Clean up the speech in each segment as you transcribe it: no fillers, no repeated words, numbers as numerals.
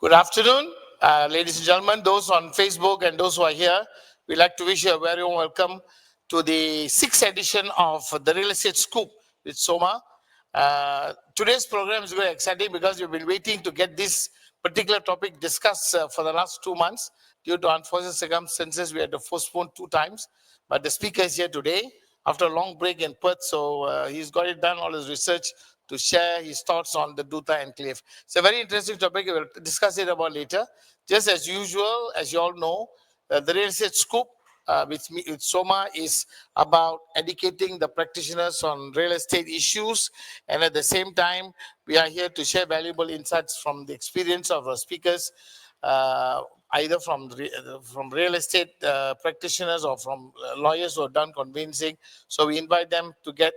Good afternoon, ladies and gentlemen, those on Facebook and those who are here. We'd like to wish you a very warm welcome to the 6th edition of the Real Estate Scoop with SOMA. Today's program is very exciting because we've been waiting to get this particular topic discussed for the last 2 months. Due to unfortunate circumstances, we had to postpone 2 times. But the speaker is here today after a long break in Perth, so he's got it done, all his research, to share his thoughts on the Duta Enclave. It's a very interesting topic. We'll discuss it about later. Just as usual, as you all know, the Real Estate Scoop with SOMA is about educating the practitioners on real estate issues. And at the same time, we are here to share valuable insights from the experience of our speakers, either from real estate practitioners or from lawyers who have done convincing. So we invite them to get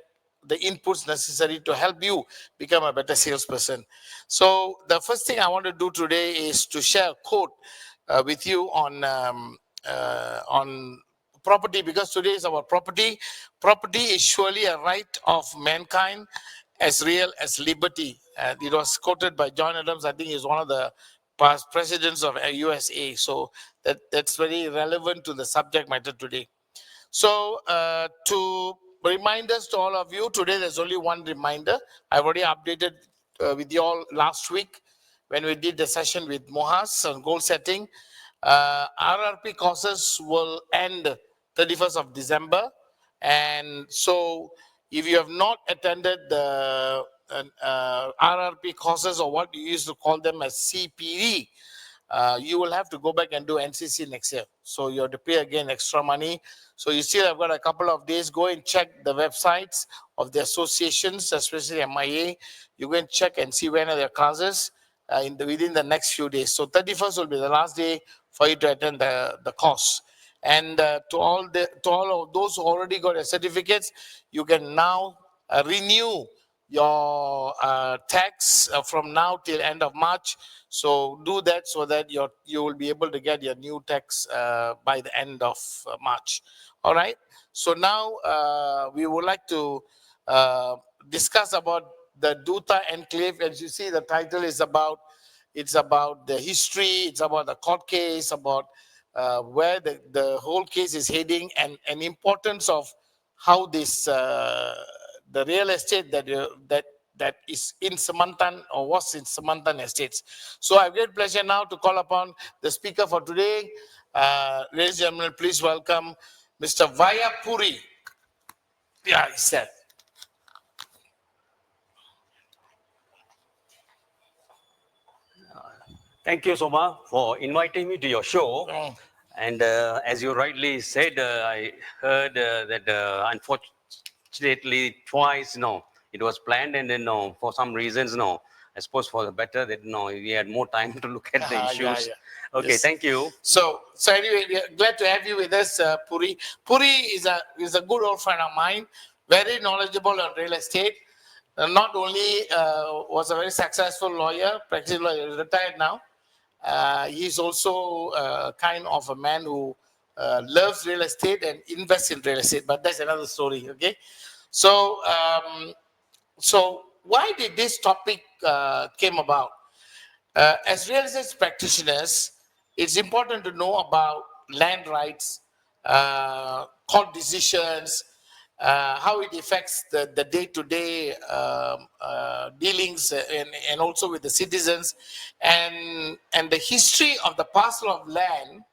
the inputs necessary to help you become a better salesperson. So the first thing I want to do today is to share a quote with you on property, because today is about property. Property is surely a right of mankind as real as liberty. It was quoted by John Adams. I think he's one of the past presidents of USA. So that's very relevant to the subject matter today. So to reminders to all of you, today there's only one reminder. I've already updated with you all last week when we did the session with Mohas on goal setting. RRP courses will end 31st of December. And so if you have not attended the RRP courses, or what you used to call them as CPD, you will have to go back and do NCC next year. So you have to pay again extra money. So you still have got a couple of days. Go and check the websites of the associations, especially MIA. You go and check and see when are their classes within the next few days. So 31st will be the last day for you to attend the course. And to all of those who already got their certificates, you can now renew your tax from now till end of March. So do that so that you will be able to get your new tax by the end of March. All right. So now we would like to discuss about the Duta Enclave. As you see, the title is about the history, it's about the court case, about where the whole case is heading, and importance of how this the real estate that is in Semantan or was in Semantan Estates. So I have great pleasure now to call upon the speaker for today. Ladies and gentlemen, please welcome Mr. Vaya Puri. Yeah, he said. Thank you, Soma, for inviting me to your show. And as you rightly said, I heard that unfortunately twice, it was planned, and then for some reasons, I suppose for the better that we had more time to look at the issues. Yeah. Okay, Yes. Thank you. So anyway, we are glad to have you with us, Puri. Puri is a good old friend of mine, very knowledgeable on real estate. Not only was a very successful lawyer, practicing lawyer, retired now. He's also kind of a man who loves real estate and invests in real estate, but that's another story. Okay, so so why did this topic came about? As real estate practitioners, it's important to know about land rights, court decisions, how it affects the day-to-day dealings and also with the citizens, and the history of the parcel of land.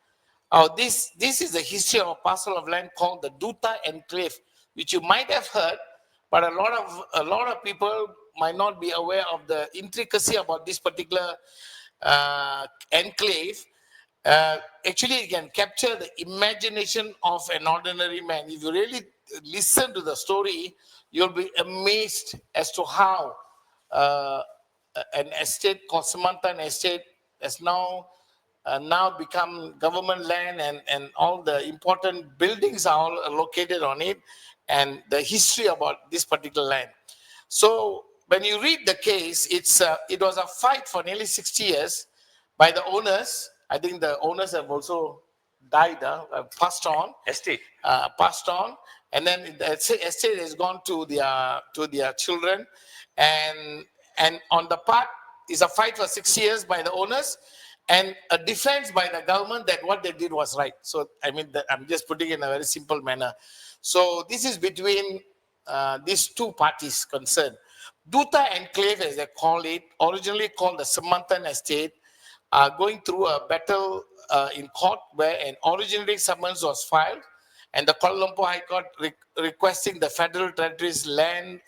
This is the history of a parcel of land called the Duta Enclave, which you might have heard, but a lot of people might not be aware of the intricacy about this particular enclave. Actually, it can capture the imagination of an ordinary man. If you really listen to the story, you'll be amazed as to how an estate called Semantan Estate has now become government land, and all the important buildings are all located on it, and the history about this particular land. So when you read the case, it was a fight for nearly 60 years by the owners. I think the owners have also died, passed on. Estate. Passed on, and then the estate has gone to their children, and on the part is a fight for 6 years by the owners, and a defense by the government that what they did was right. So, I mean, I'm just putting it in a very simple manner. So, this is between these two parties concerned. Duta Enclave, as they call it, originally called the Semantan Estate, going through a battle in court where an originating summons was filed, and the Kuala Lumpur High Court requesting the Federal Territory Land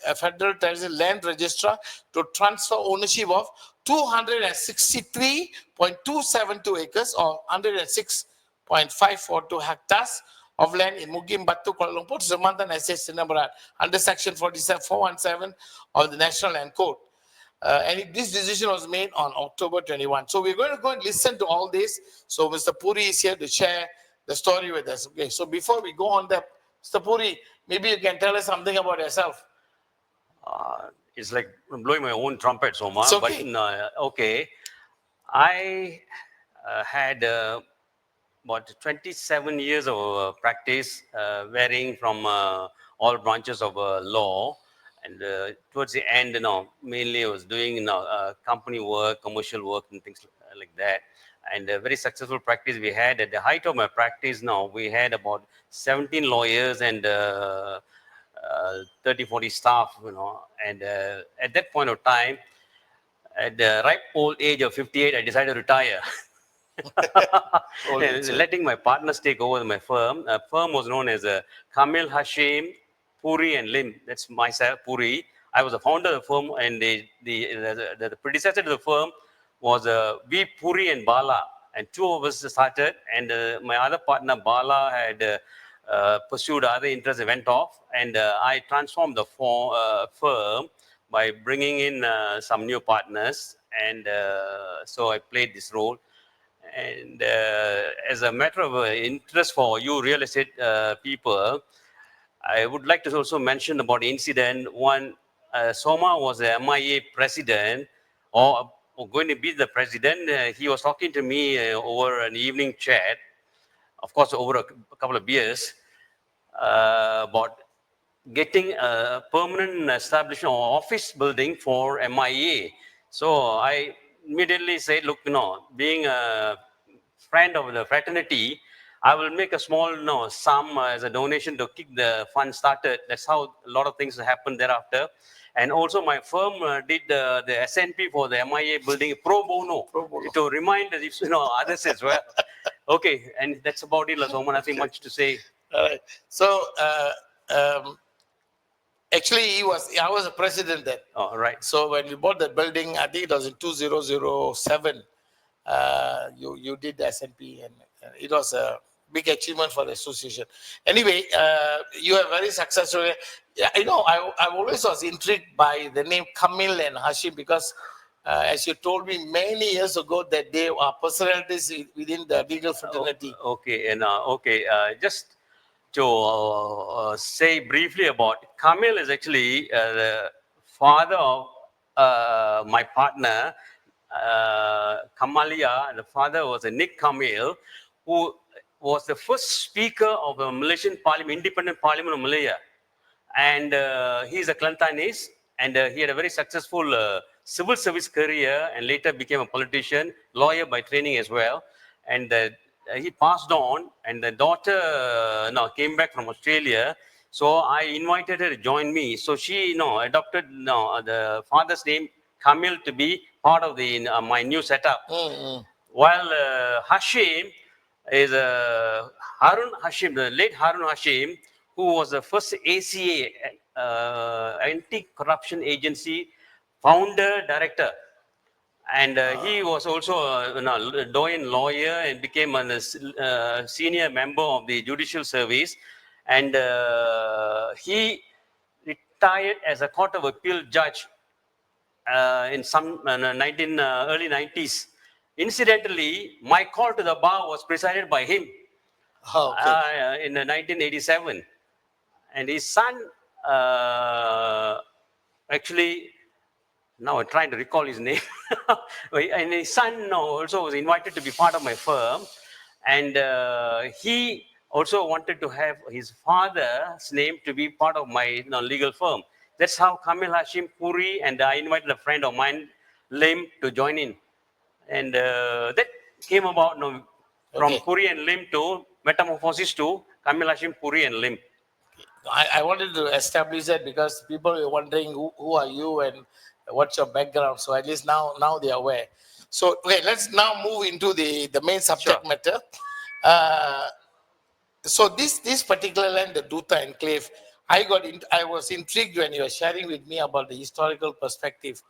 Registrar to transfer ownership of 263.272 acres or 106.542 hectares of land in Mugim Batu, Kuala Lumpur, Semantan Estate, Sinambarat, under Section 417 of the National Land Code. This decision was made on October 21. So we're going to go and listen to all this. So Mr. Puri is here to share the story with us. Okay, so before we go on that, Mr. Puri, maybe you can tell us something about yourself. It's like blowing my own trumpet, Soma. It's okay. But okay, I had about 27 years of practice, varying from all branches of law. And towards the end, mainly I was doing company work, commercial work, and things like that. And a very successful practice we had. At the height of my practice now, we had about 17 lawyers and 30, 40 staff, And at that point of time, at the ripe old age of 58, I decided to retire. Letting my partners take over my firm. A firm was known as Kamil, Hashim, Puri and Lim. That's myself, Puri. I was the founder of the firm, and the predecessor to the firm was V. Puri and Bala. And two of us started, and my other partner, Bala, had pursued other interests and went off. And I transformed the firm by bringing in some new partners. And so I played this role. And as a matter of interest for you real estate people, I would like to also mention about the incident. One, Soma was the MIA president, or going to be the president. He was talking to me over an evening chat, of course, over a couple of beers, about getting a permanent establishment or office building for MIA. So I immediately said, look, being a friend of the fraternity, I will make a small sum as a donation to kick the fund started. That's how a lot of things happened thereafter. And also my firm did the SNP for the MIA building pro bono, to remind others as well. Okay, and that's about it, Lasoma. Nothing much to say. All right. So actually, I was a president then. Oh, right. So when we bought the building, I think it was in 2007. You did the SNP, and it was a big achievement for the association. Anyway, you are very successful. I always was intrigued by the name Kamil and Hashim because, as you told me many years ago, that they are personalities within the legal fraternity. Okay, and just to say briefly about Kamil is actually the father of my partner, Kamalia. The father was Nick Kamil, who was the first speaker of the Malaysian Parliament, Independent Parliament of Malaysia. And he's a Kelantanese, and he had a very successful civil service career and later became a politician, lawyer by training as well. And he passed on, and the daughter came back from Australia. So I invited her to join me. So she adopted the father's name, Kamil, to be part of the my new setup. Mm-hmm. While Hashim is Harun Hashim, the late Harun Hashim, who was the first ACA, Anti-Corruption Agency, founder, director. And he was also a doyen lawyer and became a senior member of the Judicial Service. And he retired as a Court of Appeal judge in some early 90s. Incidentally, my call to the bar was presided by him in 1987. And his son, actually, now I'm trying to recall his name. And his son also was invited to be part of my firm. And he also wanted to have his father's name to be part of my legal firm. That's how Kamil, Hashim, Puri, and I invited a friend of mine, Lim, to join in. And that came about no, from Okay. Puri and Lim to metamorphosis to Kamil Hashim, Puri and Lim. I wanted to establish that because people were wondering who are you and what's your background. So at least now they are aware. So okay, let's now move into the main subject Sure. matter. Uh, so this particular land, the Duta Enclave, I was intrigued when you were sharing with me about the historical perspective,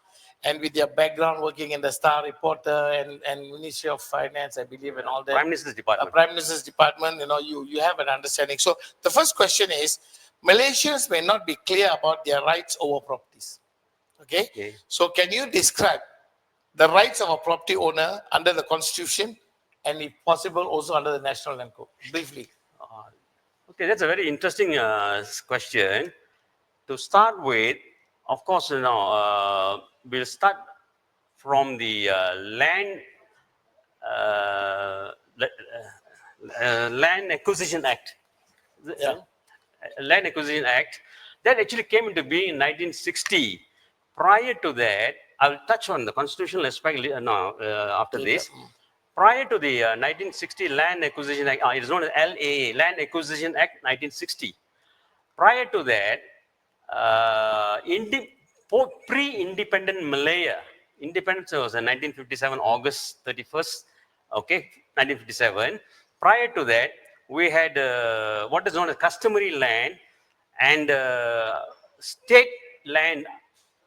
and with your background working in the Star Reporter and Ministry of Finance, I believe, and all that. Prime Minister's Department. Prime Minister's Department, you have an understanding. So the first question is, Malaysians may not be clear about their rights over properties. Okay? Okay. So can you describe the rights of a property owner under the Constitution and, if possible, also under the National Land Code? Briefly. Okay, that's a very interesting question. To start with, of course, we'll start from the uh, Land Acquisition Act. Yeah. Land Acquisition Act that actually came into being in 1960. Prior to that, I'll touch on the constitutional aspect now after this. Prior to the 1960 Land Acquisition Act, it is known as LAA, Land Acquisition Act 1960. Prior to that, pre-independent Malaya, independence was in 1957, August 31st, okay, 1957. Prior to that, we had what is known as customary land and state land,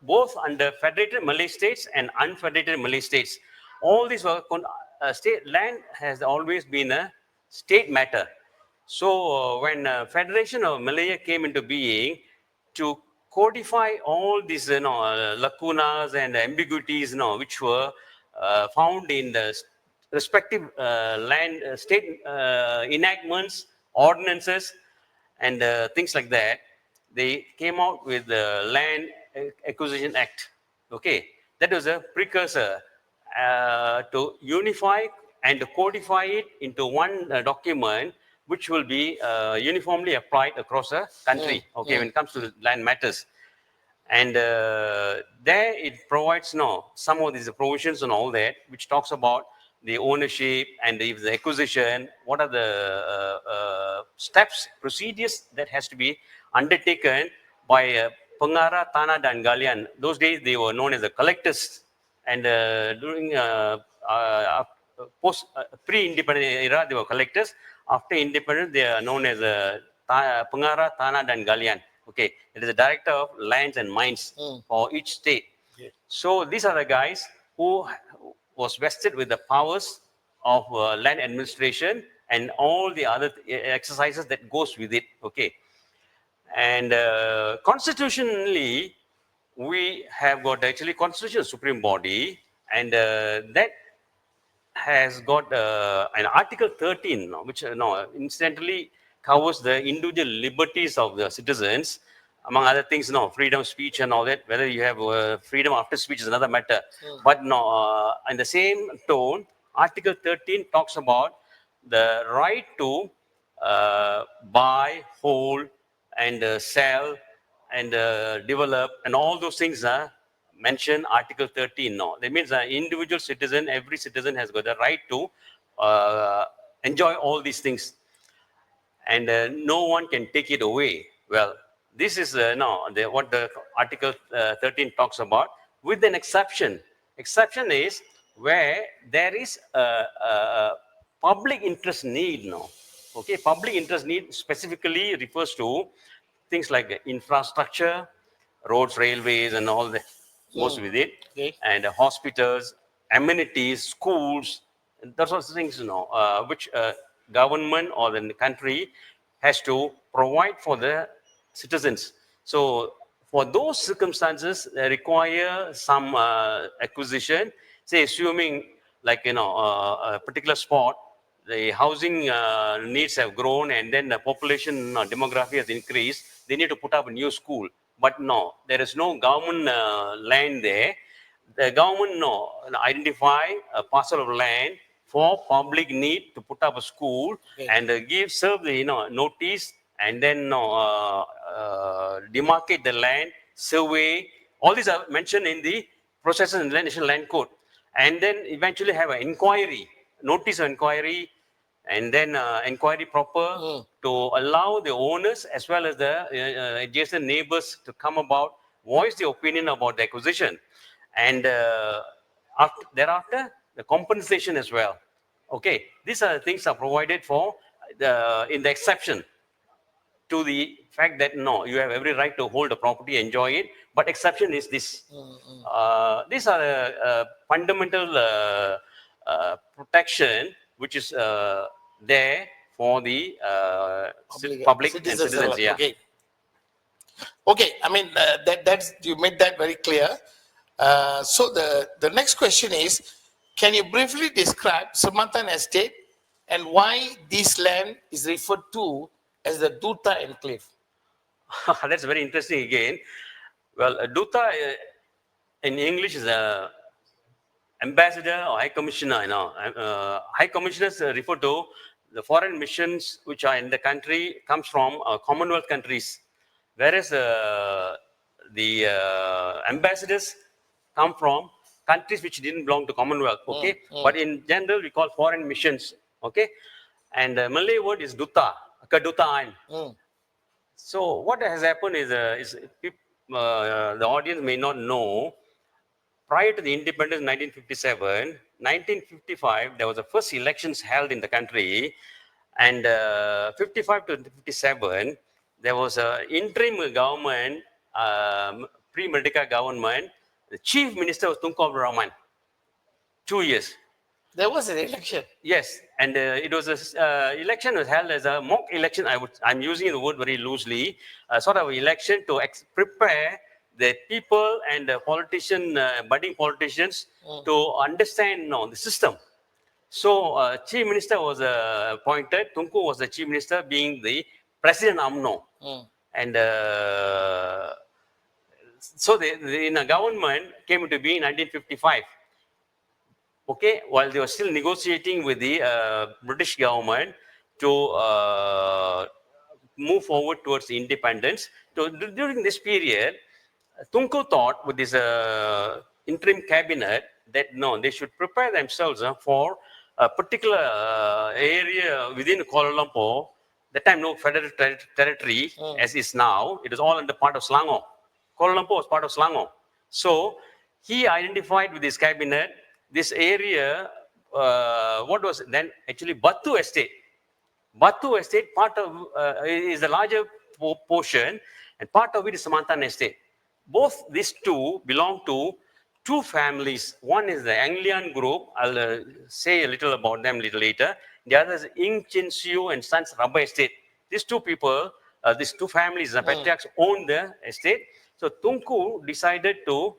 both under federated Malay states and unfederated Malay states. All these were state land has always been a state matter. So when Federation of Malaya came into being, to codify all these lacunas and ambiguities which were found in the respective land state enactments, ordinances, and things like that, they came out with the Land Acquisition Act. Okay, that was a precursor to unify and codify it into one document which will be uniformly applied across the country, okay, when it comes to land matters. And there it provides some of these provisions and all that, which talks about the ownership and if the acquisition, what are the steps, procedures that has to be undertaken by pengarah tanah dan galian. Those days they were known as the collectors, and during post pre-independent era they were collectors. After independence they are known as pengarah tanah dan galian. Okay, it is the director of lands and mines for each state. Okay. So these are the guys who was vested with the powers of land administration and all the other exercises that goes with it. Okay, and constitutionally, we have got actually constitutional supreme body, and that has got an Article 13, which incidentally covers the individual liberties of the citizens, among other things, freedom of speech and all that. Whether you have freedom after speech is another matter. But in the same tone, Article 13 talks about the right to buy, hold, and sell, and develop, and all those things are mentioned Article 13 now. That means an individual citizen, every citizen has got the right to enjoy all these things, and no one can take it away. Well, this is what the Article 13 talks about, with an exception. Exception is where there is a public interest need now. Okay, public interest need specifically refers to things like infrastructure, roads, railways, and all that goes with it, Okay. and hospitals, amenities, schools, and those sorts of things, which government or the country has to provide for the citizens. So for those circumstances, they require some acquisition. Say, assuming like a particular spot, the housing needs have grown, and then the population demography has increased. They need to put up a new school. But no, there is no government land there. The government identify a parcel of land for public need to put up a school, and serve the notice, and then demarcate the land, survey. All these are mentioned in the processes in the National Land Code, and then eventually have an inquiry. notice of inquiry, and then inquiry proper to allow the owners as well as the adjacent neighbors to come about, voice their opinion about the acquisition. And thereafter, the compensation as well. Okay, these are the things are provided for in the exception to the fact that no, you have every right to hold the property, enjoy it, but exception is this. These are fundamental protection which is there for the public and citizens. Yeah. Okay. Okay, I mean, that's, you made that very clear. So the next question is, can you briefly describe Samantan Estate and why this land is referred to as the Duta Enclave? That's very interesting again. Well, Duta in English is a ambassador or high commissioner. High commissioners refer to the foreign missions which are in the country, comes from Commonwealth countries, whereas the ambassadors come from countries which didn't belong to Commonwealth. Okay, but in general we call foreign missions. Okay, and Malay word is duta, kedutaan. So what has happened is the audience may not know. Prior to the independence in 1957, 1955, there was the first elections held in the country, and 55 to 57, there was an interim government, pre-Merdeka government. The chief minister was Tunku Abdul Rahman. 2 years. There was an election. Yes, and it was a election was held as a mock election. I'm using the word very loosely, sort of election to prepare the people and the budding politicians to understand the system. So chief minister was appointed. Tunku was the chief minister, being the president UMNO. And so the government came into being in 1955. Okay, while they were still negotiating with the British government to move forward towards independence. So during this period, Tunku thought with this interim cabinet that no, they should prepare themselves for a particular area within Kuala Lumpur. That time, no federal territory as is now. It is all under part of Selangor. Kuala Lumpur was part of Selangor. So he identified with his cabinet this area, what was then actually Batu Estate. Batu Estate, part of is a larger portion, and part of it is Samantan Estate. Both these two belong to two families. One is the Anglian group. I'll say a little about them a little later. The other is Ing Chin Siu and Sons Rubber Estate. These two people, these two families, the patriarchs, own the estate. So Tunku decided to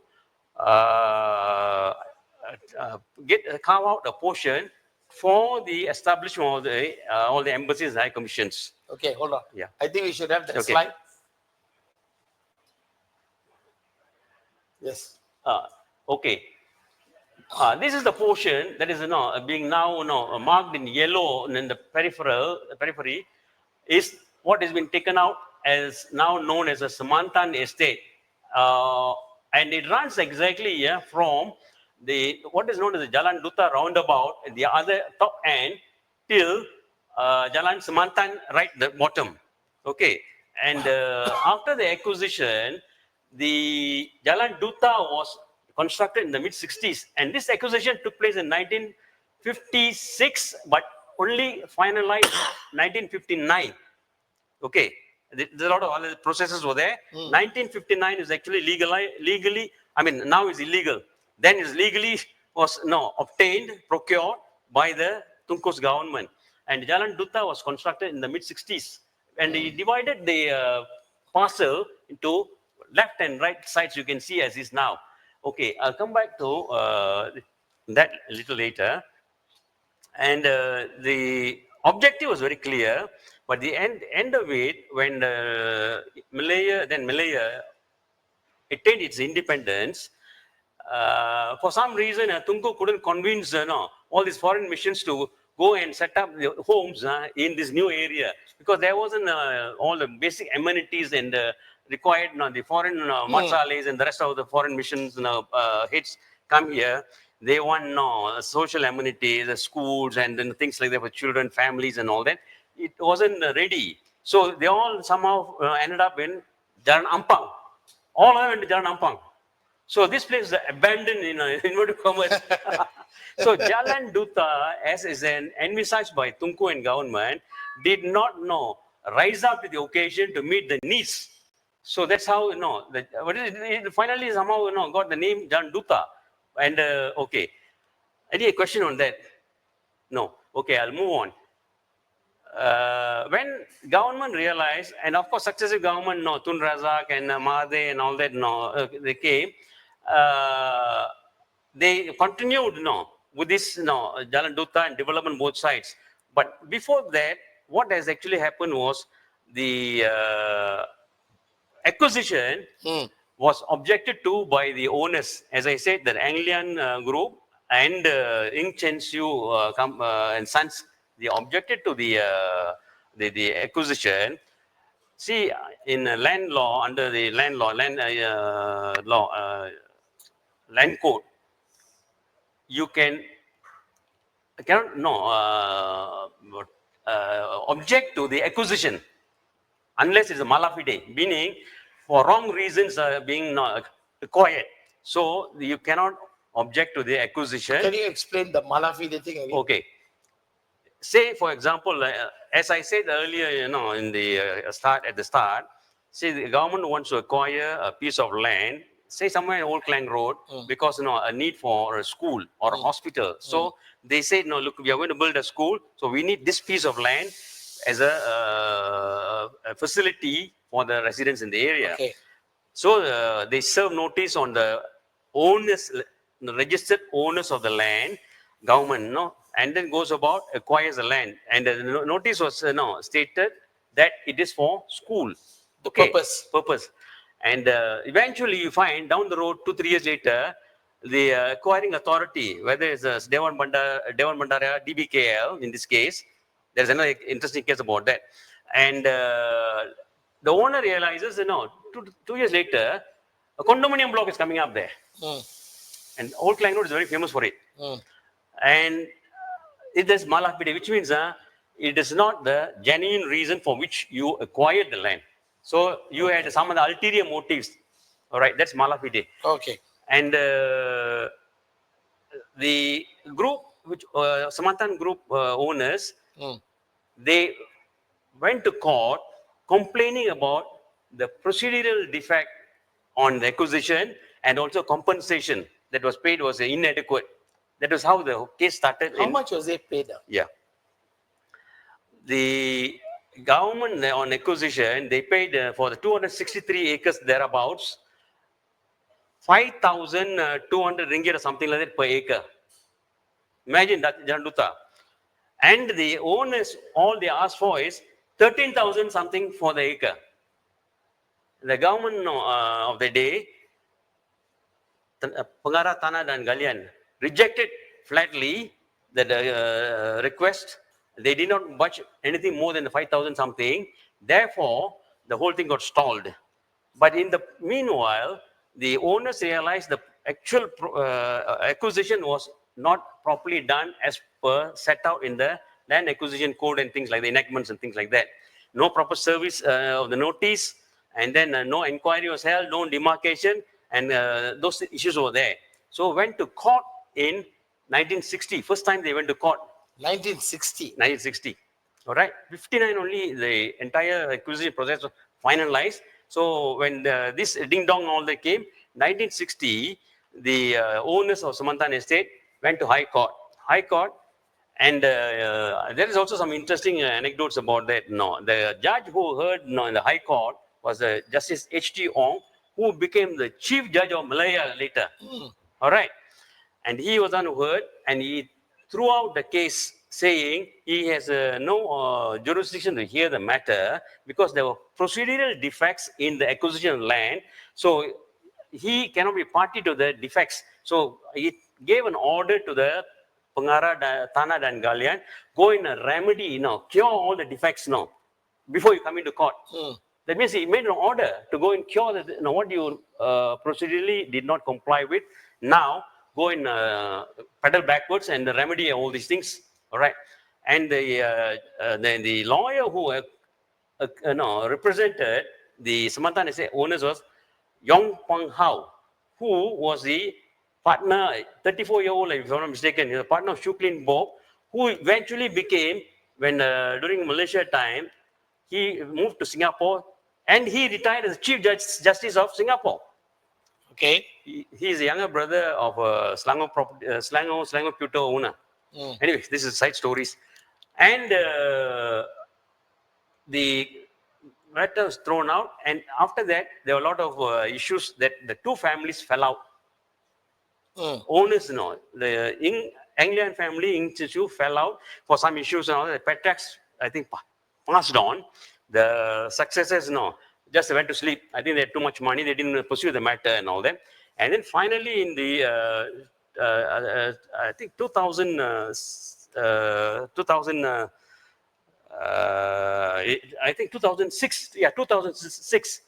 carve out a portion for the establishment of all the embassies and high commissions. Okay, hold on. Yeah. I think we should have that slide. Yes. Okay. This is the portion that is being now marked in yellow in the periphery is what has been taken out as now known as a Samantan Estate. And it runs exactly from what is known as the Jalan Duta roundabout at the other top end till Jalan Samantan right the bottom. Okay. And after the acquisition, the Jalan Duta was constructed in the mid-60s, and this acquisition took place in 1956, but only finalized 1959. Okay, there's a lot of other processes were there. 1959 is actually legally, I mean, now is illegal. Then is legally was obtained, procured by the Tunku's government, and Jalan Duta was constructed in the mid-60s, and he divided the parcel into left and right sides, you can see as is now. Okay, I'll come back to that a little later. And the objective was very clear, but the end of it, when Malaya attained its independence, for some reason, Tunku couldn't convince all these foreign missions to go and set up the homes in this new area, because there wasn't all the basic amenities and required the foreign matsales and the rest of the foreign missions heads come here, they want no social amenities, the schools, and then things like that for children, families, and all that. It wasn't ready. So they all somehow ended up in Jalan Ampang. All of them went to Jalan Ampang. So this place is abandoned in inverted commas. So Jalan Duta, as is envisaged by Tunku and government, did not rise up to the occasion to meet the needs. So that's how it finally somehow got the name Jalan Duta. And okay, any question on that? No. Okay, I'll move on. When government realized, and of course successive government, Tun Razak and Mahathir and all that, they came, they continued, with this, Jalan Duta and development both sides. But before that, what has actually happened was the acquisition was objected to by the owners. As I said, the Anglian group and Ing Chen Siu and Sons, they objected to the acquisition. See, in land law, under the land law, land code, you cannot object to the acquisition unless it's a mala fide, meaning for wrong reasons being acquired. So you cannot object to the acquisition. Can you explain the mala fide thing again? Okay. Say, for example, as I said earlier, in the at the start, say the government wants to acquire a piece of land, say somewhere in Old Klang Road, because a need for a school or a hospital. So they say, no, look, we are going to build a school, so we need this piece of land as a facility for the residents in the area. Okay. So they serve notice on the owners, the registered owners of the land, government, and then goes about acquires the land. And the notice was stated that it is for school. The purpose. And eventually you find down the road, 2-3 years later, the acquiring authority, whether it's Dewan Bandara, DBKL in this case, there's another interesting case about that. And the owner realizes, 2 years later, a condominium block is coming up there. And Old Klang Road is very famous for it. And it is mala fide, which means it is not the genuine reason for which you acquired the land. So you had some of the ulterior motives. All right, that's mala fide. Okay. And the group, which Samanthan group owners, they went to court complaining about the procedural defect on the acquisition and also compensation that was paid was inadequate. That was how the case started. How much was they paid? Yeah. The government on acquisition, they paid for the 263 acres thereabouts, 5,200 ringgit or something like that per acre. Imagine that, Jalan Duta. And the owners, all they asked for is 13,000 something for the acre. The government of the day, Pengarah Tanah dan Galian, rejected flatly the request. They did not budge anything more than the 5,000 something. Therefore, the whole thing got stalled. But in the meanwhile, the owners realized the actual acquisition was not properly done as per set out in the land acquisition code and things like the enactments and things like that. No proper service of the notice, and then no inquiry was held, no demarcation, and those issues were there. So went to court in 1960. First time they went to court. 1960. 1960. All right. 59 only the entire acquisition process was finalized. So when this ding dong all that came, 1960, the owners of Samanthan Estate went to High Court. High Court, and there is also some interesting anecdotes about that. The judge who heard in the High Court was Justice H.T. Ong, who became the chief judge of Malaya later. All right. And he was on who heard, and he threw out the case saying he has no jurisdiction to hear the matter because there were procedural defects in the acquisition of land. So he cannot be party to the defects. So he gave an order to the Pengarah Tanah dan Galian, go in a remedy, cure all the defects before you come into court. That means he made an order to go and cure what you procedurally did not comply with. Now, go in pedal backwards and remedy all these things. All right. And the lawyer who represented the Samantha owners was Yong Pang Hao, who was the partner, 34-year-old, if I'm not mistaken, the partner of Shuklin Bob, who eventually became, when during Malaysia time, he moved to Singapore and he retired as Chief Justice of Singapore. Okay. He is a younger brother of Selangor Puto owner. Anyway, this is side stories. And the matter was thrown out, and after that, there were a lot of issues that the two families fell out. Owners, the Anglian family institute fell out for some issues and all that. The Petrax, I think, passed on. The successors, just went to sleep. I think they had too much money. They didn't pursue the matter and all that. And then finally, in the, I think 2000, I think 2006, 2006,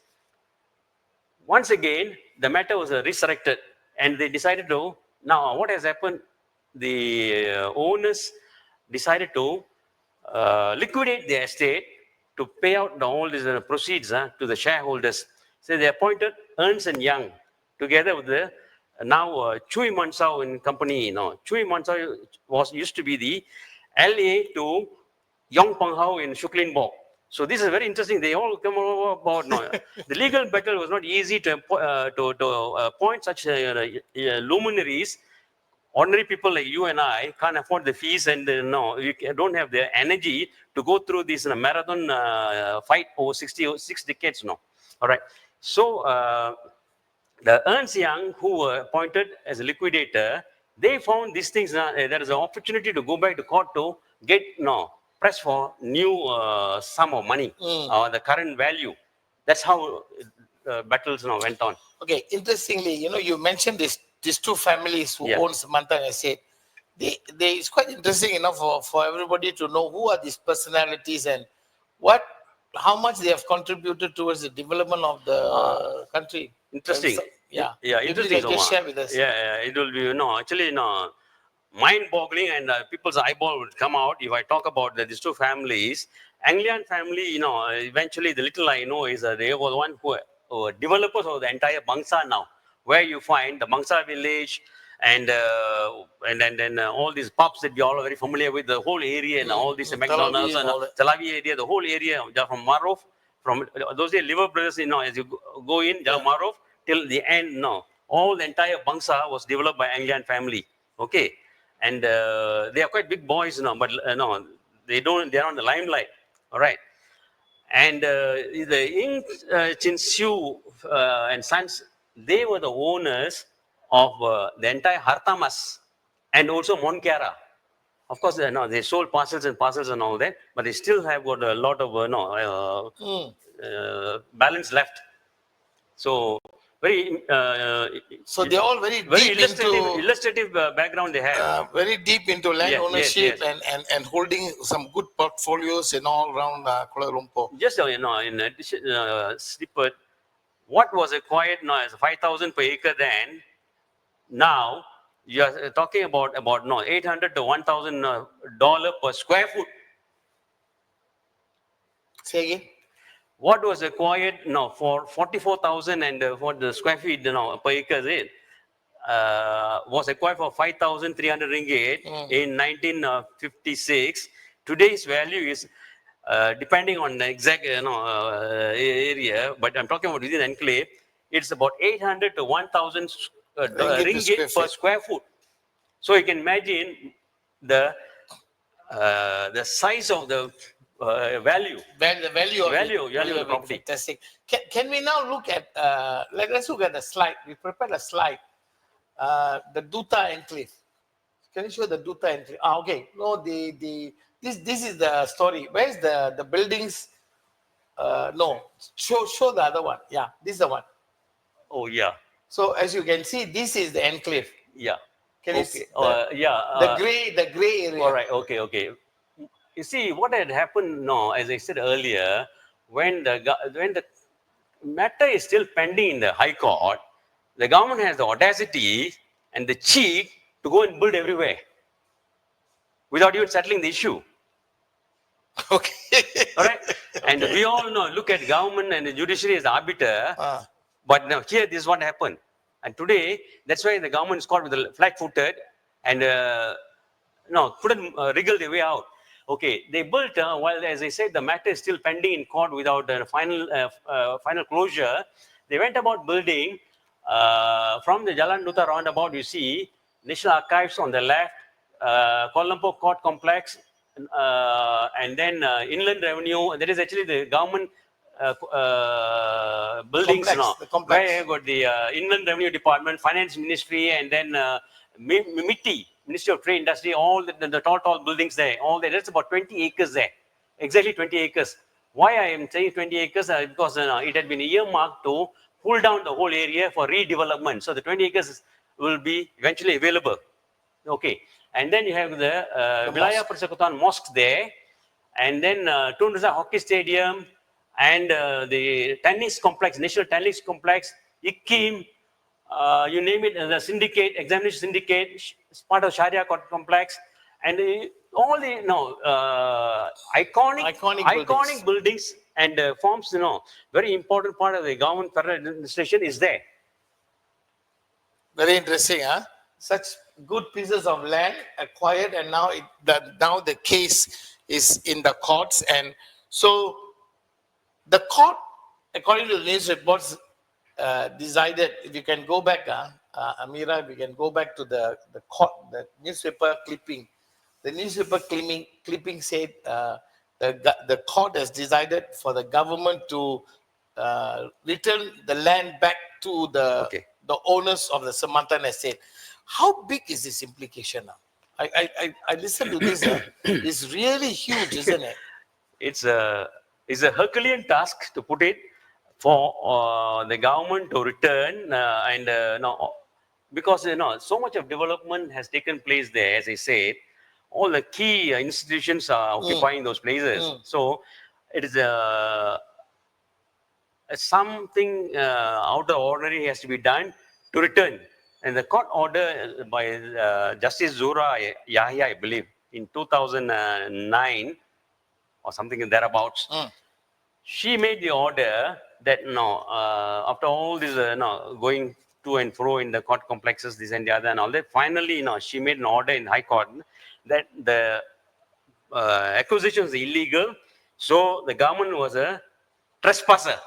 once again, the matter was resurrected and they decided to, now what has happened, the owners decided to liquidate the estate to pay out all these proceeds to the shareholders. So they appointed Ernst & Young together with the now Chui Mansau and company. Chui Mansau used to be the LA to Yong Pang Hao in Shuklin Bo. So this is very interesting. They all come over about the legal battle was not easy to appoint such luminaries. Ordinary people like you and I can't afford the fees, and you don't have the energy to go through this marathon fight over 6 decades. All right. So the Ernst Young, who were appointed as a liquidator, they found these things. There is an opportunity to go back to court to get press for new sum of money or the current value. That's how battles went on. Okay, interestingly, you mentioned these two families who own Samantha Estate. It's quite interesting enough for everybody to know who are these personalities and how much they have contributed towards the development of the country. Interesting. Yeah. Interesting. Just share with us. Yeah, it will be, actually, mind-boggling, and people's eyeball would come out if I talk about these two families. Anglian family, eventually the little I know is they were the one who developers of the entire Bangsa now, where you find the Bangsa village and then all these pubs that you all are very familiar with, the whole area and all these McDonald's and Talavi area, the whole area from Marov, from those days, Liver Brothers, as you go in, Marov, till the end, all the entire Bangsa was developed by Anglian family. Okay. And they are quite big boys, but they are on the limelight. All right. And the Ying Chin Siu and Sons, they were the owners of the entire Hartamas and also Monkiara. Of course, they sold parcels and all that, but they still have got a lot of balance left. So very. So they're all very illustrative background they have. Very deep into land ownership and holding some good portfolios in all around Kuala Lumpur. Just in addition, snippet, what was acquired now as 5,000 per acre then, now you are talking about $800 to $1,000 per square foot. Say again. What was acquired for 44,000 and for the square feet per acre was acquired for 5,300 ringgit in 1956. Today's value is depending on the exact area, but I'm talking about within enclave. It's about 800 to 1,000 ringgit per square foot. So you can imagine the size of the value. The value of the property. Fantastic. Can we now look at, let's look at the slide. We prepared a slide. The Duta Enclave. Can you show the Duta Enclave? Okay. No, this is the story. Where's the buildings? No, show the other one. Yeah, this is the one. Oh, yeah. So as you can see, this is the enclave. Yeah. Can you see? The gray area. All right. Okay. You see, what had happened as I said earlier, when the matter is still pending in the High Court, the government has the audacity and the cheek to go and build everywhere without even settling the issue. Okay. All right? And we all know, look at government and the judiciary as the arbiter. But now here, this is what happened. And today, that's why the government is caught with the flat-footed and couldn't wriggle their way out. Okay, they built, while as I said, the matter is still pending in court without final closure. They went about building from the Jalan Duta roundabout, you see, National Archives on the left, Kuala Lumpur Court Complex, and then Inland Revenue. And that is actually the government buildings, Complex, where you got the Inland Revenue Department, Finance Ministry, and then MITI, Ministry of Trade Industry, all the tall buildings there, all there. That's about 20 acres there, exactly 20 acres. Why I am saying 20 acres? Because it had been earmarked to pull down the whole area for redevelopment. So the 20 acres will be eventually available. Okay, and then you have the Wilayah Persekutuan Mosque there, and then Tun Razak Hockey Stadium, and the tennis complex, National Tennis Complex, IKIM, you name it, the syndicate, examination syndicate, part of Sharia Court Complex, and all the iconic buildings and forms, very important part of the government federal administration is there. Very interesting, huh? Such good pieces of land acquired, and now now the case is in the courts. And so the court, according to the news reports, decided, if you can go back, Amira, if you can go back to the court, the newspaper clipping. The newspaper clipping said the court has decided for the government to return the land back to the owners of the Semantan estate. How big is this implication now? I listened to this. It's really huge, isn't it? It's a Herculean task, to put it, for the government to return because so much of development has taken place there. As I said, all the key institutions are occupying those places. So it is something out of the ordinary has to be done to return. And the court order by Justice Zura Yahya, I believe, in 2009 or something in thereabouts, she made the order that after all this going to and fro in the court complexes, this and the other and all that, finally she made an order in High Court that the acquisition was illegal. So the government was a trespasser.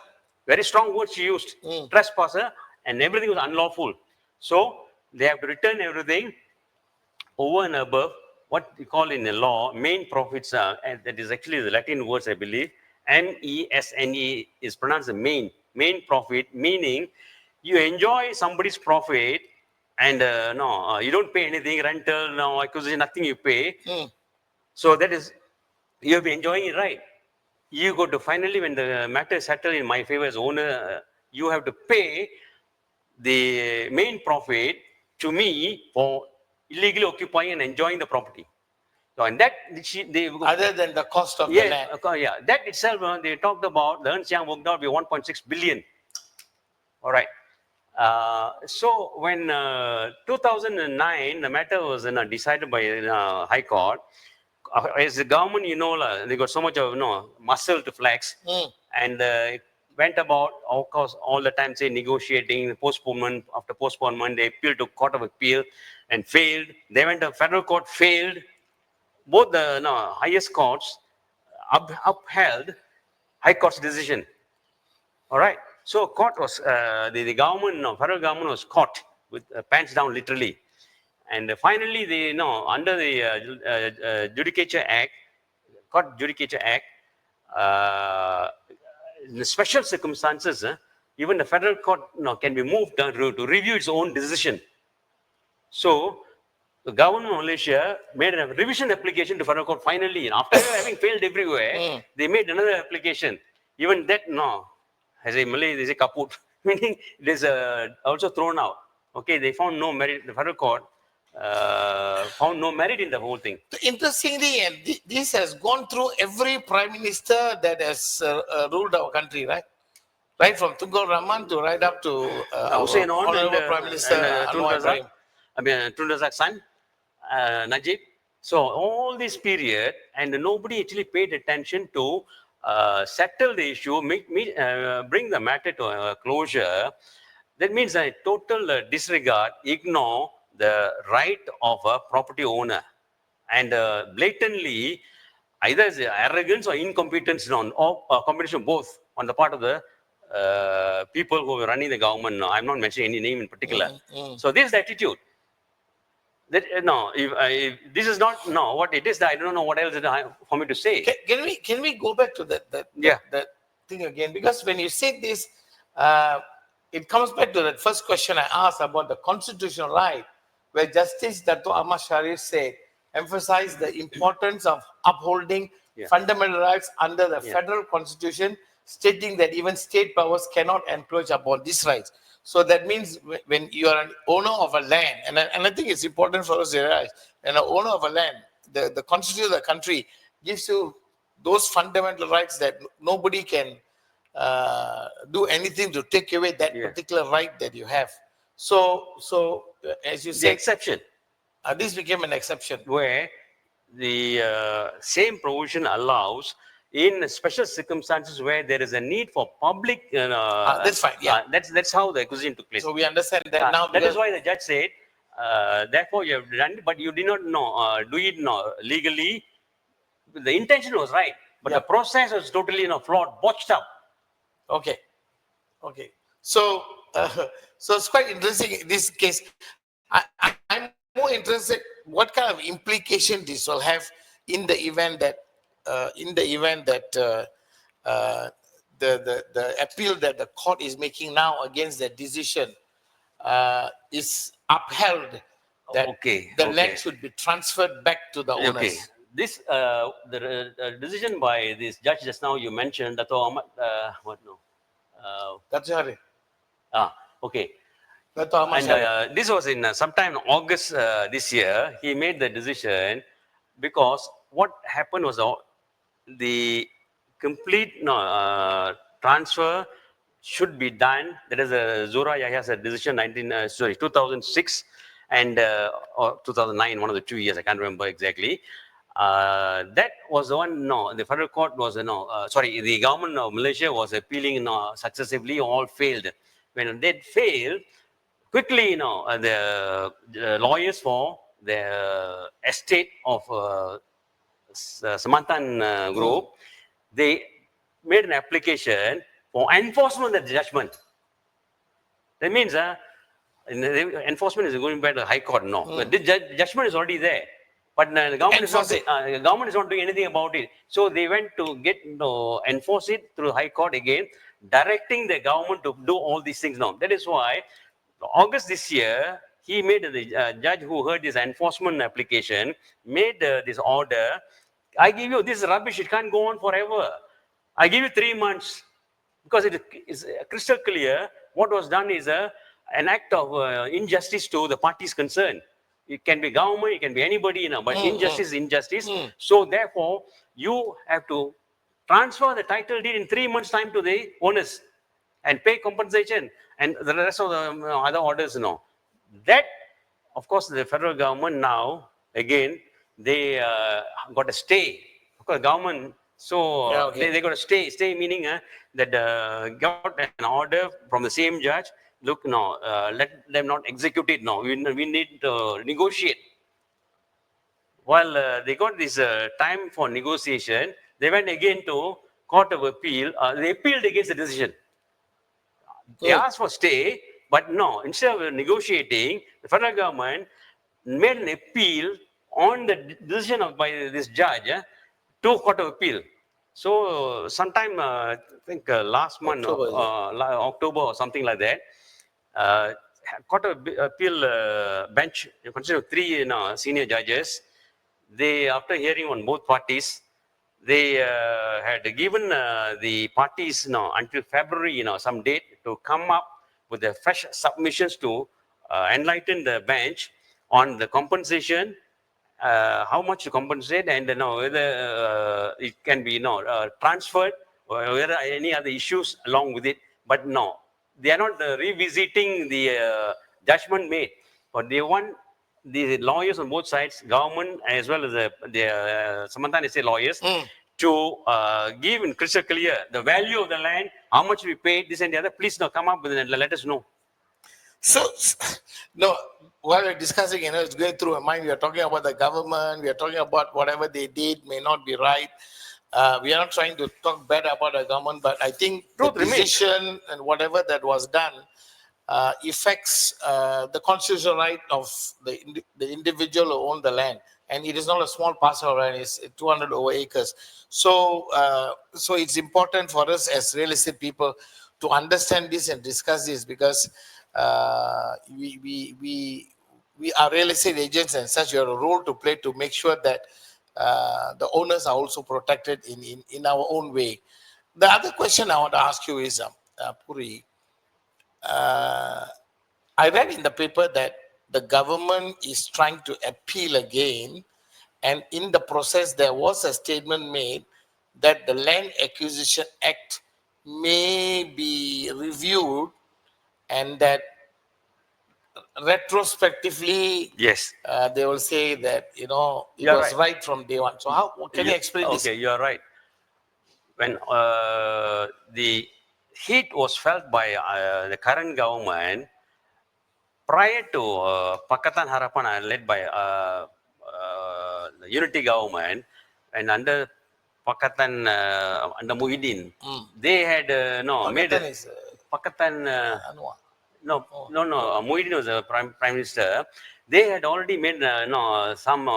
Very strong word she used, trespasser, and everything was unlawful. So they have to return everything over and above what we call in the law main profits. And that is actually the Latin words, I believe. MESNE is pronounced the main profit, meaning you enjoy somebody's profit and you don't pay anything, rental, acquisition, nothing you pay. So that is, you'll be enjoying it, right? You go to finally, when the matter is settled in my favor as owner, you have to pay the main profit to me for illegally occupying and enjoying the property. So, and that other than the cost of the land. Yeah, that itself, they talked about, the Ernst Young worked out to be 1.6 billion. All right. So when 2009, the matter was decided by High Court. As the government, they got so much of muscle to flex, and went about, of course, all the time say negotiating, postponement after postponement. They appealed to Court of Appeal and failed. They went to federal court, failed. Both the highest courts upheld High Court's decision. All right. So court was the government, federal government was caught with pants down, literally. And finally, they under the Judicature Act, Court Judicature Act, in special circumstances, even the federal court can be moved to review its own decision. So the government of Malaysia made a revision application to federal court finally. After having failed everywhere, they made another application. Even that, as a Malay, they say kaput, meaning it is also thrown out. Okay, they found no merit. The federal court found no merit in the whole thing. Interestingly, this has gone through every prime minister that has ruled our country, right? Right from Tunku Rahman to right up to Honorable Prime Minister Anwar Ibrahim. I mean, Tun Razak's son, Najib. So all this period, and nobody actually paid attention to settle the issue, bring the matter to a closure. That means a total disregard, ignore the right of a property owner, and blatantly, either it's arrogance or incompetence, or combination both on the part of the people who were running the government. No, I'm not mentioning any name in particular. So this is the attitude. That, no, if this is not what it is. I don't know what else for me to say. Can we go back to that thing again? Because when you say this, it comes back to that first question I asked about the constitutional right, where Justice Dato Ahmad Sharif said, emphasize the importance of upholding fundamental rights under the federal constitution, stating that even state powers cannot encroach upon these rights. So that means when you are an owner of a land, and I think it's important for us to realize, when an owner of a land, the constitution of the country gives you those fundamental rights that nobody can do anything to take away that particular right that you have. So as you The said, exception, this became an exception. where the same provision allows in special circumstances where there is a need for public. That's fine. Yeah. That's how the acquisition took place. So we understand that now. That is why the judge said, therefore you have done it, but you did not know, do it legally. The intention was right, but the process was totally flawed, botched up. Okay. So so it's quite interesting in this case. I'm more interested what kind of implication this will have in the event that the appeal that the court is making now against that decision is upheld, that the land should be transferred back to the owners. Okay. This the decision by this judge just now you mentioned, Dato Ahmad, what no? That's right. Okay. And this was in sometime in August this year. He made the decision because what happened was the complete transfer should be done. That is Zura Yahya's decision 2006 and or 2009, one of the 2 years. I can't remember exactly. That was the one. The federal court was the government of Malaysia was appealing successively, all failed. When they failed, quickly, the lawyers for the estate of Samantan group, they made an application for enforcement of the judgment. That means enforcement is going back to the High Court. But the judgment is already there. But the government is not doing anything about it. So they went to enforce it through High Court again, directing the government to do all these things now. That is why August this year, he made the judge who heard this enforcement application, made this order. I give you this rubbish, it can't go on forever. I give you 3 months, because it is crystal clear. What was done is an act of injustice to the parties concerned. It can be government, it can be anybody, but injustice is injustice. So therefore, you have to transfer the title deed in 3 months' time to the owners and pay compensation and the rest of the other orders. That, of course, the federal government now, again, they got a stay. Of course, government, so they got a stay. Stay meaning that got an order from the same judge. Look, let them not execute it now. We need to negotiate. While they got this time for negotiation, they went again to Court of Appeal. They appealed against the decision. They asked for stay, but no, instead of negotiating, the federal government made an appeal on the decision by this judge to Court of Appeal. So sometime, I think last month, October or something like that, Court of Appeal bench consisted of 3 senior judges. They, after hearing on both parties, they had given the parties until February, some date to come up with the fresh submissions to enlighten the bench on the compensation, how much to compensate, and whether it can be transferred, or whether any other issues along with it. But no, they are not revisiting the judgment made, but they want the lawyers on both sides, government as well as the Samantha say lawyers, to give in crystal clear the value of the land, how much we paid, this and the other. Please now come up with it and let us know. So, no, while we're discussing, it's going through my mind. We are talking about the government. We are talking about whatever they did may not be right. We are not trying to talk bad about the government, but I think Truth the remains. decision and whatever that was done affects the constitutional right of the individual who own the land. And it is not a small parcel of land, it's 200 over acres. So, so it's important for us as real estate people to understand this and discuss this, because we are real estate agents and such. We have a role to play to make sure that the owners are also protected in our own way. The other question I want to ask you is, Puri, I read in the paper that the government is trying to appeal again, and in the process, there was a statement made that the Land Acquisition Act may be reviewed, and that retrospectively, Yes. they will say that it You're was right. right from day one. So how can you explain this? Okay, you are right. When the heat was felt by the current government prior to Pakatan Harapan, led by the unity government, and under Pakatan under Muhyiddin, they had made Pakatan is Pakatan. Anwar. No. Muhyiddin was a prime minister. They had already made some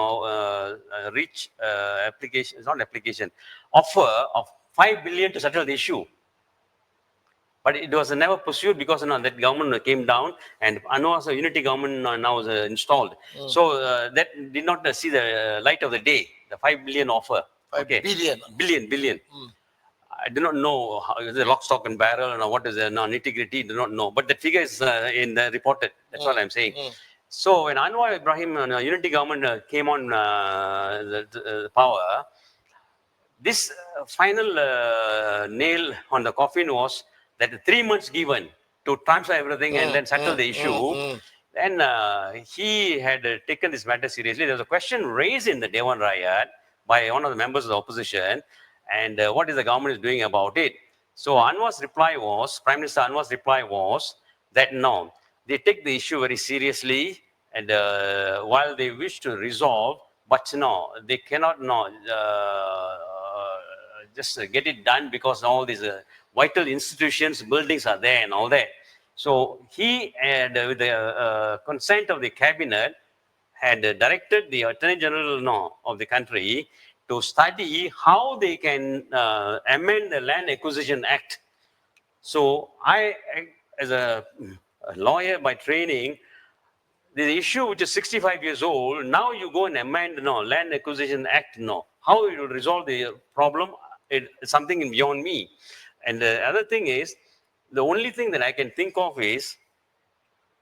rich application, not application, offer of 5 billion to settle the issue. But it was never pursued because that government came down, and Anwar's unity government now is installed. So that did not see the light of the day, the 5 billion offer. 5 billion. Billion. I do not know how is the lock, stock, and barrel, and what is the nitty-gritty, do not know. But the figure is in the reported. That's what I'm saying. So when Anwar Ibrahim unity government came on the power, this final nail on the coffin was that the 3 months given to transfer everything and then settle the issue. And he had taken this matter seriously. There was a question raised in the Dewan Riot by one of the members of the opposition, and what is the government is doing about it? So Anwar's reply was, Prime Minister Anwar's reply was that no, they take the issue very seriously, and while they wish to resolve, but no, they cannot just get it done because all these vital institutions, buildings are there and all that. So he, and with the consent of the cabinet, had directed the Attorney General of the country to study how they can amend the Land Acquisition Act. So I, as a lawyer by training, the issue which is 65 years old, now you go and amend Land Acquisition Act, how it will resolve the problem, it's something beyond me. And the other thing is, the only thing that I can think of is,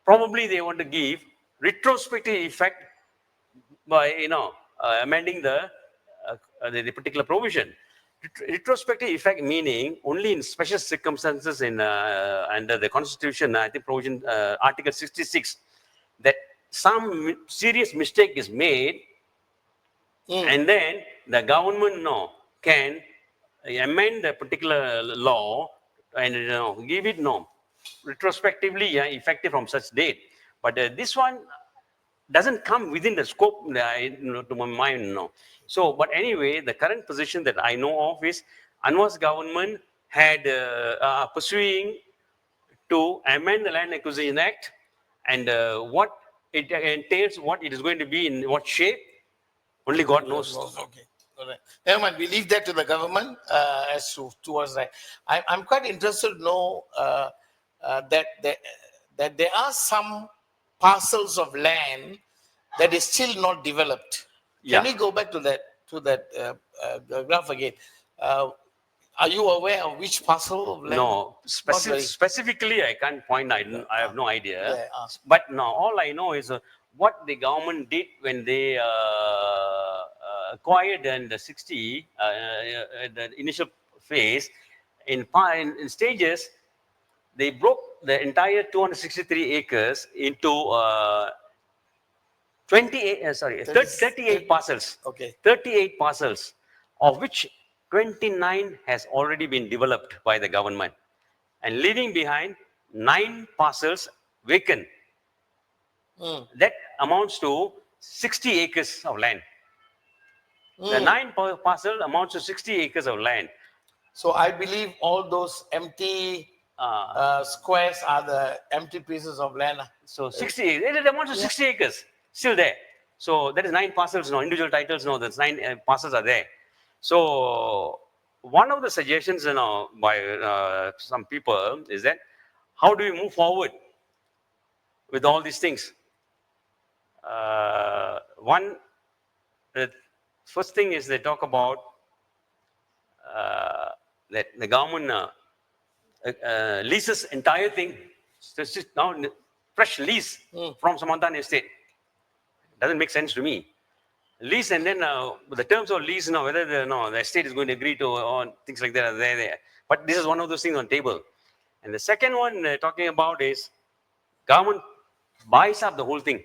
probably they want to give retrospective effect by amending the particular provision. Retrospective effect meaning only in special circumstances in under the Constitution, I think provision Article 66, that some serious mistake is made, and then the government can amend the particular law and give it retrospectively effective from such date. But this one doesn't come within the scope to my mind. So, but anyway, the current position that I know of is Anwar's government had pursuing to amend the Land Acquisition Act, and what it entails, what it is going to be, in what shape, only God knows. Okay. All right. Never mind. We leave that to the government as towards that. I'm quite interested to know that there are some parcels of land that is still not developed. Can we go back to that graph again? Are you aware of which parcel of land? No, specifically I can't point. I have no idea. But no, all I know is what the government did when they acquired in the 60, the initial phase, in stages, they broke the entire 263 acres into 38 parcels. Okay. 38 parcels, of which 29 has already been developed by the government, and leaving behind 9 parcels vacant. That amounts to 60 acres of land. The 9 parcel amounts to 60 acres of land. So I believe all those empty squares are the empty pieces of land. So 60, it amounts to 60 acres, still there. So that is 9 parcels, no individual titles, no, that's 9 parcels are there. So one of the suggestions, by some people is that how do we move forward with all these things? The first thing is they talk about that the government leases entire thing. So it's just now fresh lease from Samantan estate. Doesn't make sense to me. Lease, and then the terms of lease, whether the estate is going to agree to on things like that are there. But this is one of those things on table. And the second one talking about is government buys up the whole thing.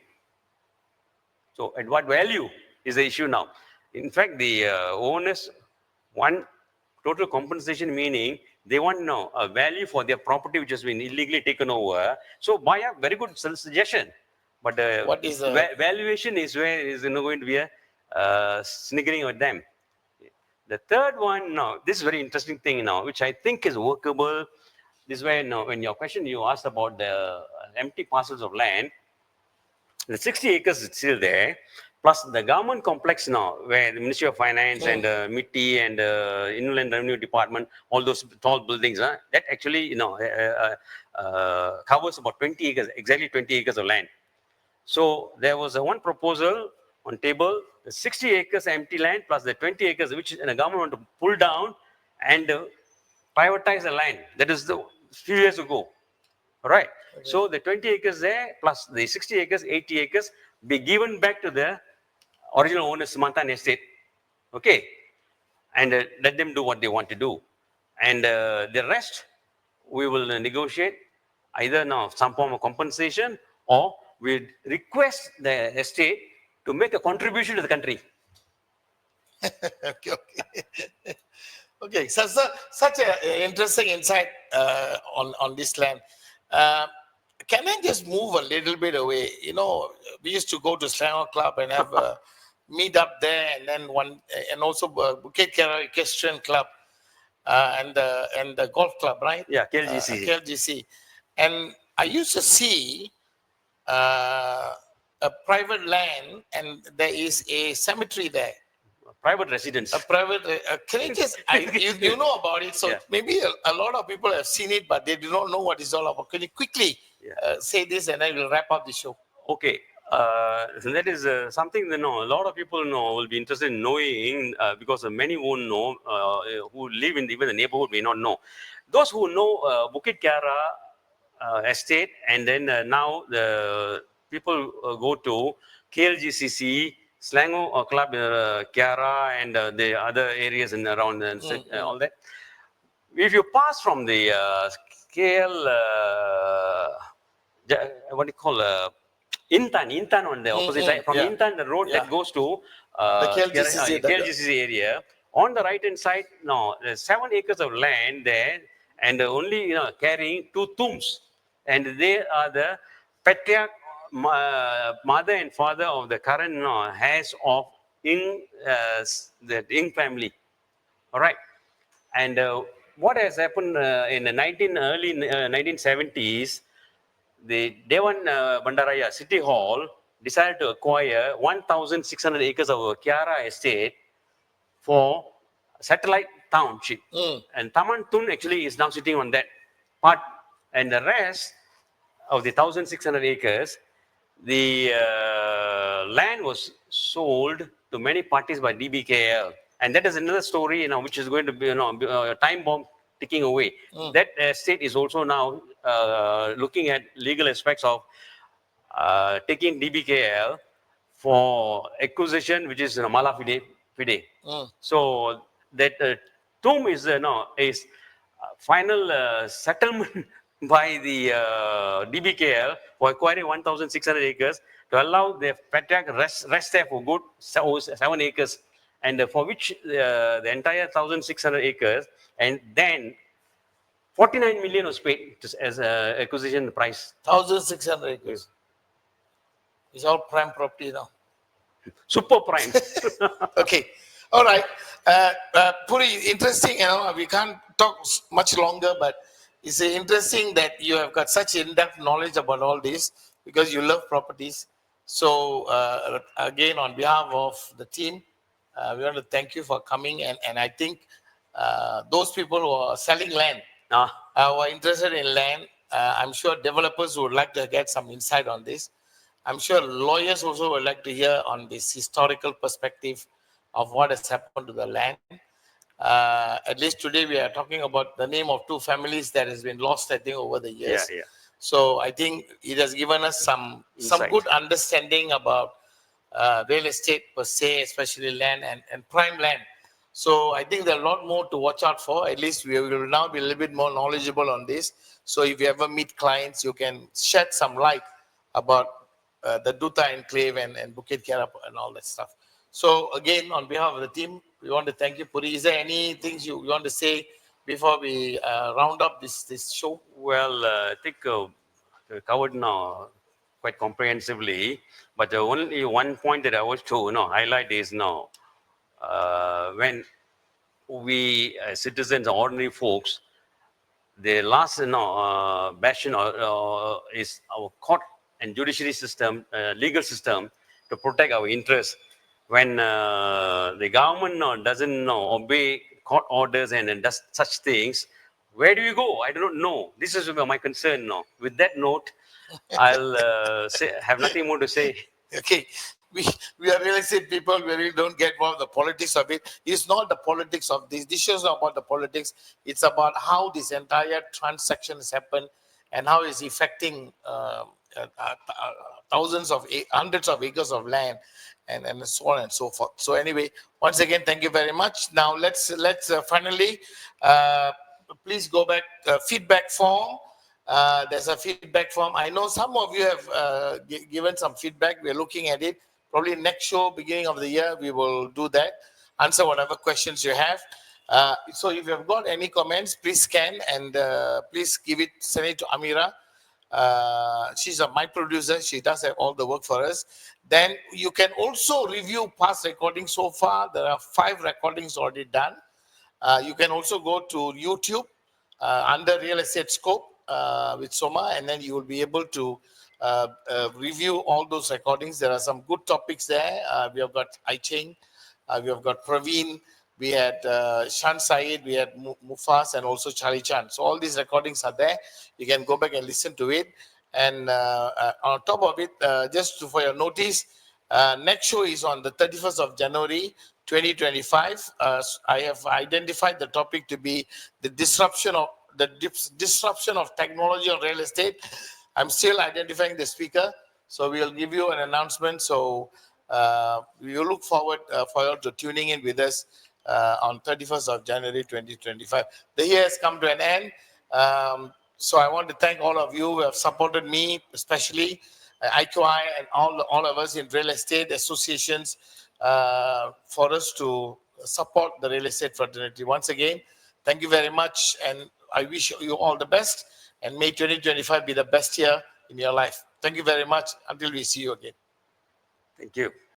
So at what value is the issue now? In fact, the owners want total compensation, meaning they want a value for their property which has been illegally taken over. So buy up, very good suggestion. But What is the valuation is where is going to be a sniggering with them. The third one, this is very interesting thing now, which I think is workable. This is where when your question you asked about the empty parcels of land, the 60 acres is still there, plus the government complex now, where the Ministry of Finance and MITI and Inland Revenue Department, all those tall buildings, that actually covers about 20 acres, exactly 20 acres of land. So there was one proposal on table, the 60 acres empty land plus the 20 acres which the government want to pull down and privatize the land. That is the few years ago. All right. Okay. So the 20 acres there plus the 60 acres, 80 acres be given back to the original owners, Samantan estate. Okay. And let them do what they want to do. And the rest, we will negotiate either some form of compensation, or we request the estate to make a contribution to the country. Okay. Okay. Such an interesting insight on this land. Can I just move a little bit away? We used to go to Selangor Club and have a meet up there, and then also Bukit Kera Equestrian Club and the golf club, right? Yeah, KLGC. KLGC. And I used to see a private land, and there is a cemetery there. Private residence. A private. Can you just? You know about it, so maybe a lot of people have seen it, but they do not know what it's all about. Can you quickly say this, and I will wrap up the show? Okay. So that is something that a lot of people will be interested in knowing, because many won't know, who live in even the neighborhood may not know. Those who know Bukit Kera estate, and then now the people go to KLGCC, Selangor Club, Kiara, and the other areas in around all that. If you pass from the KL, what do you call Intan on the opposite side, from Intan, the road that goes to the KLGCC area, on the right hand side, there's 7 acres of land there, and only carrying 2 tombs, and they are the patriarch, mother and father of the current heirs of the Ing family. All right. And what has happened in the early 1970s, the Dewan Bandaraya City Hall decided to acquire 1,600 acres of Kiara estate for satellite township. And Taman Tun actually is now sitting on that part, and the rest of the 1,600 acres, the land was sold to many parties by DBKL, and that is another story, which is going to be, a time bomb ticking away. That state is also now looking at legal aspects of taking DBKL for acquisition, which is mala fide. So that tomb is is final settlement by the DBKL for acquiring 1,600 acres to allow the patriarch rest there for good 7 acres, and for which the entire 1,600 acres, and then 49 million was paid as acquisition price. 1,600 acres. It's all prime property now. Super prime. Okay. All right. Puri, interesting, we can't talk much longer, but it's interesting that you have got such in-depth knowledge about all this because you love properties. So, again, on behalf of the team, we want to thank you for coming. And I think those people who are selling land, who are interested in land, I'm sure developers would like to get some insight on this. I'm sure lawyers also would like to hear on this historical perspective of what has happened to the land. At least today we are talking about the name of two families that has been lost, I think, over the years. Yeah. So I think it has given us some good understanding about real estate per se, especially land and prime land. So I think there are a lot more to watch out for. At least we will now be a little bit more knowledgeable on this. So if you ever meet clients, you can shed some light about the Duta Enclave and Bukit Kiara and all that stuff. So again, on behalf of the team, we want to thank you, Puri. Is there any things you want to say before we round up this show? Well, I think covered now quite comprehensively, but the only one point that I was to highlight is now when we citizens, ordinary folks, the last bastion is our court and judiciary system, legal system to protect our interests. When the government doesn't obey court orders and does such things, where do you go? I don't know. This is my concern now. With that note, I'll have nothing more to say. Okay, we are real estate people. We really don't get involved in the politics of it. It's not the politics of this. This is not about the politics. It's about how this entire transaction has happened and how it's affecting hundreds of acres of land and so on and so forth. So anyway, once again, thank you very much. Now let's finally please go back feedback form. There's a feedback form. I know some of you have given some feedback. We're looking at it. Probably next show, beginning of the year, we will do that. Answer whatever questions you have. So if you have got any comments, please scan and please send it to Amira. She's my producer. She does have all the work for us. Then you can also review past recordings so far. There are 5 recordings already done. You can also go to YouTube under Real Estate Scope with SOMA, and then you will be able to review all those recordings. There are some good topics there. We have got Aicheng, we have got Praveen, we had Shan Said, we had Mufas, and also Charlie Chan. So all these recordings are there. You can go back and listen to it. And on top of it, just for your notice, next show is on the 31st of January 2025. I have identified the topic to be the disruption of technology on real estate. I'm still identifying the speaker, so we'll give you an announcement. So we will look forward for you to tuning in with us on 31st of January 2025. The year has come to an end. So I want to thank all of you who have supported me, especially IQI and all of us in real estate associations for us to support the real estate fraternity. Once again, thank you very much, and I wish you all the best, and may 2025 be the best year in your life. Thank you very much. Until we see you again. Thank you.